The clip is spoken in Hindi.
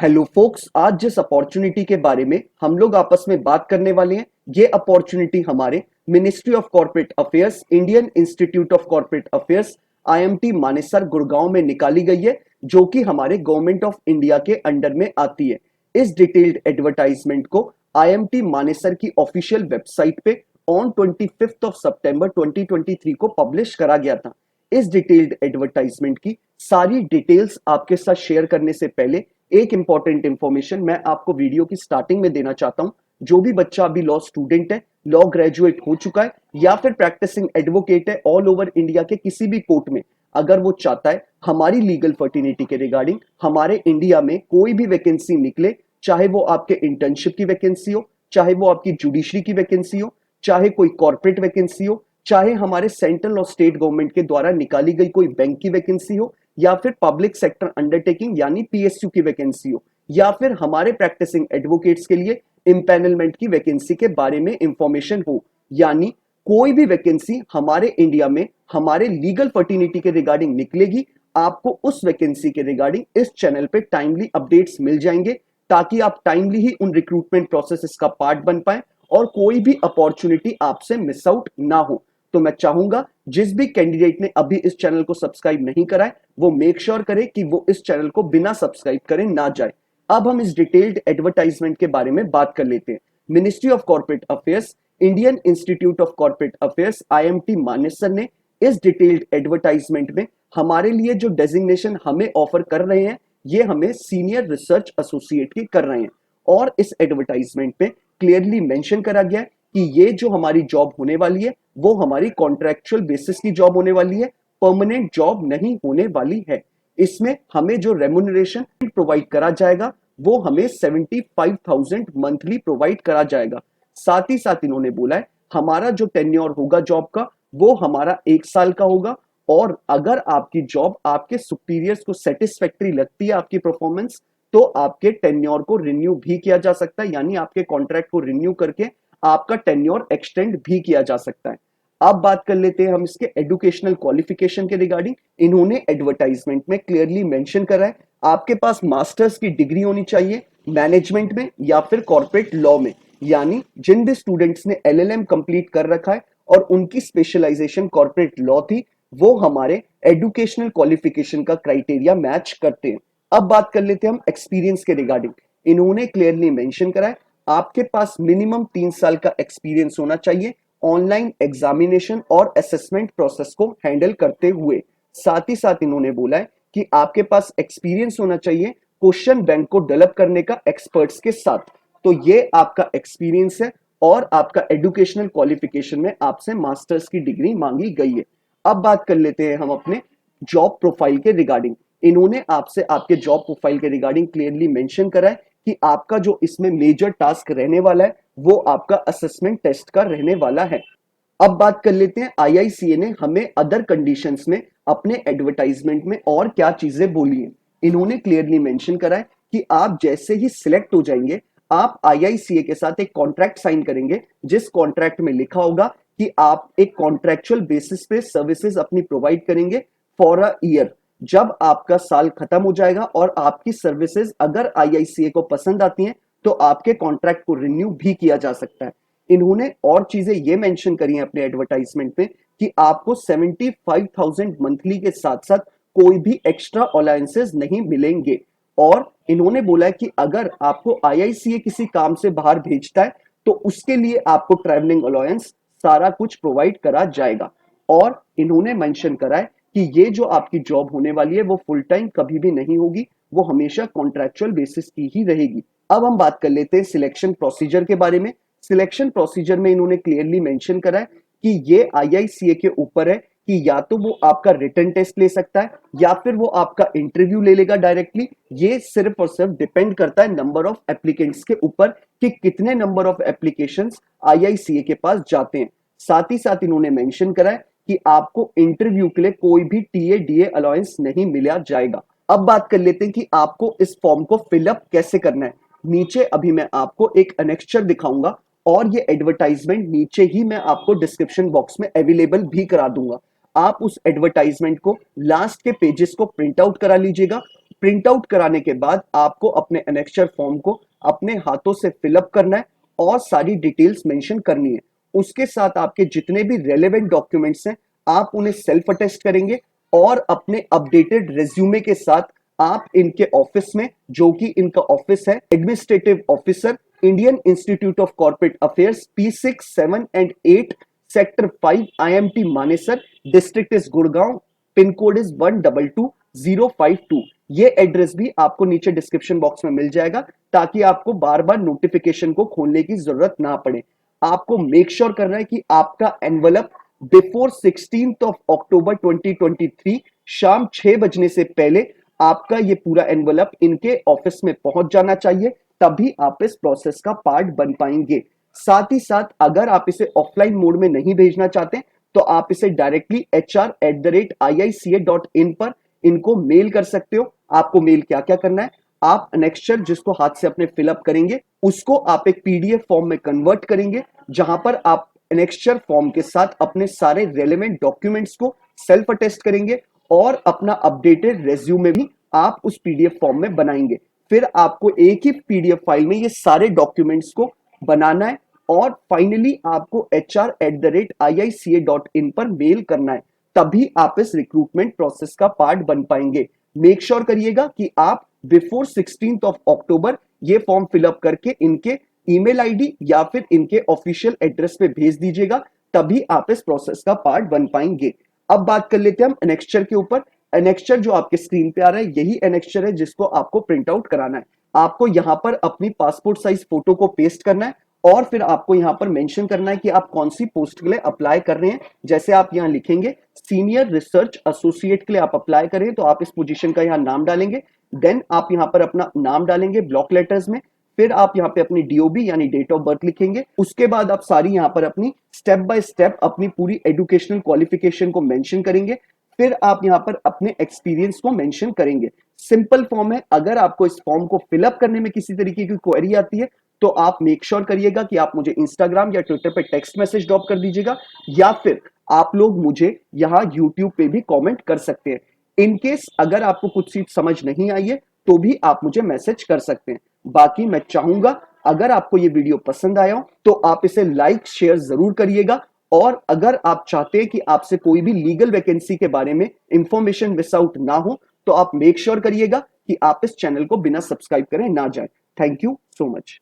हेलो फोक्स, आज जिस अपॉर्चुनिटी के बारे में हम लोग आपस में बात करने वाले हैं, ये अपॉर्चुनिटी हमारे ministry of corporate affairs, Indian institute of corporate affairs, IMT Manesar Gurgaon में निकाली गई है, जो कि हमारे गवर्नमेंट ऑफ इंडिया के अंडर में आती है। इस डिटेल्ड एडवर्टाइजमेंट को आईएमटी मानेसर की ऑफिशियल वेबसाइट पे ऑन 25 ऑफ सितंबर 2023 को पब्लिश करा गया था। इस डिटेल्ड एडवर्टाइजमेंट की सारी डिटेल्स आपके साथ शेयर करने से पहले एक इंपॉर्टेंट इंफॉर्मेशन मैं आपको वीडियो की स्टार्टिंग में देना चाहता हूं। जो भी बच्चा अभी लॉ स्टूडेंट है, लॉ ग्रेजुएट हो चुका है या फिर प्रैक्टिसिंग एडवोकेट है ऑल ओवर इंडिया के किसी भी कोर्ट में, अगर वो चाहता है हमारी लीगल फर्टिनिटी के रिगार्डिंग हमारे इंडिया में कोई भी वैकेंसी निकले, चाहे वो आपके इंटर्नशिप की वैकेंसी हो, चाहे वो आपकी जुडिशरी की वैकेंसी हो, चाहे कोई कॉर्पोरेट वैकेंसी हो, चाहे हमारे सेंट्रल और स्टेट गवर्नमेंट के द्वारा निकाली गई कोई बैंक की वैकेंसी हो, या फिर पब्लिक सेक्टर अंडरटेकिंग यानी पीएसयू की वैकेंसी हो, या फिर हमारे प्रैक्टिसिंग एडवोकेट्स के लिए इंपैनलमेंट की वैकेंसी के बारे में इंफॉर्मेशन हो, यानी कोई भी वैकेंसी हमारे इंडिया में हमारे लीगल फर्टिनिटी के रिगार्डिंग निकलेगी, आपको उस वैकेंसी के रिगार्डिंग इस चैनल पे टाइमली अपडेट्स मिल जाएंगे, ताकि आप टाइमली ही उन रिक्रूटमेंट प्रोसेस का पार्ट बन पाए और कोई भी अपॉर्चुनिटी आपसे मिस आउट ना हो। तो मैं चाहूंगा जिस भी कैंडिडेट ने अभी इस चैनल को सब्सक्राइब नहीं करा है, वो मेक श्योर करे कि वो इस चैनल को बिना सब्सक्राइब करे ना जाए। अब हम इस डिटेल्ड एडवर्टाइजमेंट के बारे में बात कर लेते हैं। Ministry of corporate affairs, Indian institute of corporate affairs, IMT Manesar ने इस डिटेल्ड एडवर्टाइजमेंट में हमारे लिए जो डेजिग्नेशन हमें ऑफर कर रहे हैं, ये हमें सीनियर रिसर्च एसोसिएट की कर रहे हैं। और इस एडवर्टाइजमेंट पे क्लियरली मेंशन करा गया है कि ये जो हमारी जॉब होने वाली है वो हमारी कॉन्ट्रैक्चुअल बेसिस की जॉब होने वाली है, परमानेंट जॉब नहीं होने वाली है। इसमें हमें जो रेम्युनरेशन प्रोवाइड करा जाएगा वो हमें 75,000 मंथली प्रोवाइड करा जाएगा। साथ ही साथ इन्होंने बोला है हमारा जो टेन्योर होगा जॉब का वो हमारा 1 साल का होगा, और अगर आपकी जॉब आपके सुपीरियर्स को सेटिस्फैक्ट्री लगती है आपकी परफॉर्मेंस, तो आपके टेन्योर को रिन्यू भी किया जा सकता है, यानी आपके कॉन्ट्रैक्ट को रिन्यू करके आपका टेन्योर एक्सटेंड भी किया जा सकता है। अब बात कर लेते हैं हम इसके एजुकेशनल क्वालिफिकेशन के रिगार्डिंग। इन्होंने एडवर्टाइजमेंट में क्लियरली मेंशन करा है आपके पास मास्टर्स की डिग्री होनी चाहिए मैनेजमेंट में या फिर कॉर्पोरेट लॉ में, यानी जिन भी स्टूडेंट्स ने एलएलएम कंप्लीट कर रखा है और उनकी स्पेशलाइजेशन कॉर्पोरेट लॉ थी, वो हमारे एजुकेशनल क्वालिफिकेशन का क्राइटेरिया मैच करते हैं। अब बात कर लेते हैं हम एक्सपीरियंस के रिगार्डिंग। इन्होंने क्लियरली मेंशन करा है आपके पास मिनिमम 3 साल का एक्सपीरियंस होना चाहिए ऑनलाइन एग्जामिनेशन और असेसमेंट प्रोसेस को हैंडल करते हुए। साथ ही साथ इन्होंने बोला है कि आपके पास एक्सपीरियंस होना चाहिए क्वेश्चन बैंक को डेवलप करने का एक्सपर्ट्स के साथ। तो ये आपका एक्सपीरियंस है और आपका एजुकेशनल क्वालिफिकेशन में आपसे मास्टर्स की डिग्री मांगी गई है। अब बात कर लेते हैं हम अपने जॉब प्रोफाइल के रिगार्डिंग। इन्होंने आपसे आपके जॉब प्रोफाइल के रिगार्डिंग क्लियरली मेंशन करा है कि आपका जो इसमें मेजर टास्क रहने वाला है वो आपका असेसमेंट टेस्ट का रहने वाला है। अब बात कर लेते हैं आईआईसीए ने हमें अदर कंडीशंस में अपने एडवर्टाइजमेंट में और क्या चीजें बोली हैं। इन्होंने क्लियरली मेंशन करा है कि आप जैसे ही सिलेक्ट हो जाएंगे, आप आईआईसीए के साथ एक कॉन्ट्रैक्ट साइन करेंगे, जिस कॉन्ट्रैक्ट में लिखा होगा कि आप एक कॉन्ट्रैक्चुअल बेसिस पे सर्विसेज अपनी प्रोवाइड करेंगे फॉर अ ईयर। जब आपका साल खत्म हो जाएगा और आपकी सर्विसेज अगर आईआईसीए को पसंद आती हैं, तो आपके कॉन्ट्रैक्ट को रिन्यू भी किया जा सकता है। इन्होंने और चीजें ये मेंशन करी हैं अपने एडवर्टाइजमेंट में कि आपको 75,000 मंथली के साथ साथ कोई भी एक्स्ट्रा अलाउंसेस नहीं मिलेंगे। और इन्होंने बोला है कि अगर आपको आईआईसीए किसी काम से बाहर भेजता है तो उसके लिए आपको ट्रैवलिंग अलाउंस सारा कुछ प्रोवाइड करा जाएगा। और इन्होंने मेंशन करा है कि ये जो आपकी जॉब होने वाली है वो फुल टाइम कभी भी नहीं होगी, वो हमेशा कॉन्ट्रैक्चुअल बेसिस की ही रहेगी। अब हम बात कर लेते हैं सिलेक्शन प्रोसीजर के बारे में। सिलेक्शन प्रोसीजर में इन्होंने क्लियरली मेंशन करा है कि ये आईआईसीए के ऊपर है कि या तो वो आपका रिटन टेस्ट ले सकता है या फिर वो आपका इंटरव्यू ले लेगा डायरेक्टली। ये सिर्फ और सिर्फ डिपेंड करता है नंबर ऑफ एप्लीकेंट्स के ऊपर कि कितने नंबर ऑफ एप्लीकेशंस आईआईसीए के पास जाते हैं। साथ ही साथ इन्होंने मेंशन करा है कि आपको इंटरव्यू के लिए कोई भी टीए डीए अलाउंस नहीं मिला जाएगा। अब बात कर लेते हैं कि आपको इस फॉर्म को फिलअप कैसे करना है। नीचे अभी मैं आपको एक अनेक्स्चर दिखाऊंगा और ये एडवर्टाइजमेंट नीचे ही मैं आपको डिस्क्रिप्शन बॉक्स में अवेलेबल भी करा दूंगा। आप उस एडवर्टाइजमेंट को लास्ट के पेजेस को प्रिंट आउट करा लीजिएगा, प्रिंट आउट कराने के बाद आपको अपने एनेक्स्चर फॉर्म को अपने हाथों से फिलअप करना है और सारी डिटेल्स मेंशन करनी है। उसके साथ आपके जितने भी रेलेवेंट डॉक्यूमेंट्स हैं आप उन्हें सेल्फ अटेस्ट करेंगे और अपने अपडेटेड रेज्यूमे के साथ आप इनके ऑफिस में, जो कि इनका ऑफिस है administrative officer, Indian institute of corporate affairs, P6, 7 and 8, sector 5, IMT Manesar, district is Gurgaon, pin code is 122052। ये एड्रेस भी आपको नीचे डिस्क्रिप्शन बॉक्स में मिल जाएगा ताकि आपको बार बार नोटिफिकेशन को खोलने की जरूरत ना पड़े। आपको मेक श्योर करना है कि आपका envelope before 16th of October 2023 शाम 6 बजने से पहले आपका ये पूरा एनवलप इनके ऑफिस में पहुंच जाना चाहिए, तभी आप इस प्रोसेस का पार्ट बन पाएंगे। साथ ही साथ अगर आप इसे ऑफलाइन मोड में नहीं भेजना चाहते तो आप इसे डायरेक्टली hr@iica.in पर इनको मेल कर सकते हो। आपको मेल क्या क्या करना है, आप एनेक्स्चर जिसको हाथ से अपने फिलअप करेंगे उसको आप एक PDF फॉर्म में कन्वर्ट करेंगे, जहां पर आप एनेक्स्चर फॉर्म के साथ अपने सारे रेलेवेंट डॉक्यूमेंट्स को सेल्फ अटेस्ट करेंगे और अपना अपडेटेड रेज्यूमे भी आप उस PDF फॉर्म में बनाएंगे। फिर आपको एक ही PDF फाइल में ये सारे डॉक्यूमेंट्स को बनाना है और फाइनली आपको hr@iica.in पर मेल करना है, तभी आप इस रिक्रूटमेंट प्रोसेस का पार्ट बन पाएंगे। मेक श्योर करिएगा कि आप बिफोर 16th ऑफ अक्टूबर ये फॉर्म फिलअप करके इनके ईमेल आईडी या फिर इनके ऑफिशियल एड्रेस पे भेज दीजिएगा, तभी आप इस प्रोसेस का पार्ट बन पाएंगे। अब बात कर लेते हैं हम एनेक्स्चर के ऊपर। एनेक्स्चर जो आपके स्क्रीन पे आ रहा है यही एनेक्स्चर है जिसको आपको प्रिंट आउट कराना है। आपको यहाँ पर अपनी पासपोर्ट साइज फोटो को पेस्ट करना है और फिर आपको यहाँ पर मेंशन करना है कि आप कौन सी पोस्ट के लिए अप्लाई कर रहे हैं। जैसे आप यहाँ लिखेंगे सीनियर रिसर्च एसोसिएट के लिए आप अप्लाई करें तो आप इस पोजीशन का यहाँ नाम डालेंगे। देन आप यहाँ पर अपना नाम डालेंगे ब्लॉक लेटर्स में, फिर आप यहाँ पे अपनी DOB यानी डेट ऑफ बर्थ लिखेंगे। उसके बाद आप सारी यहाँ पर अपनी स्टेप बाय स्टेप अपनी पूरी एजुकेशनल क्वालिफिकेशन को मेंशन करेंगे। फिर आप यहाँ पर अपने एक्सपीरियंस को मेंशन करेंगे। सिंपल फॉर्म है। अगर आपको इस फॉर्म को फिलअप करने में किसी तरीके की क्वेरी आती है तो आप मेक श्योर करिएगा कि आप मुझे इंस्टाग्राम या ट्विटर पे टेक्स्ट मैसेज ड्रॉप कर दीजिएगा, या फिर आप लोग मुझे यहाँ यूट्यूब पे भी कमेंट कर सकते हैं। इन केस अगर आपको कुछ चीज समझ नहीं आई है तो भी आप मुझे मैसेज कर सकते हैं। बाकी मैं चाहूंगा अगर आपको ये वीडियो पसंद आया हो तो आप इसे लाइक शेयर जरूर करिएगा, और अगर आप चाहते हैं कि आपसे कोई भी लीगल वैकेंसी के बारे में इंफॉर्मेशन मिस आउट ना हो तो आप मेक श्योर करिएगा कि आप इस चैनल को बिना सब्सक्राइब करे ना जाए। Thank you so much.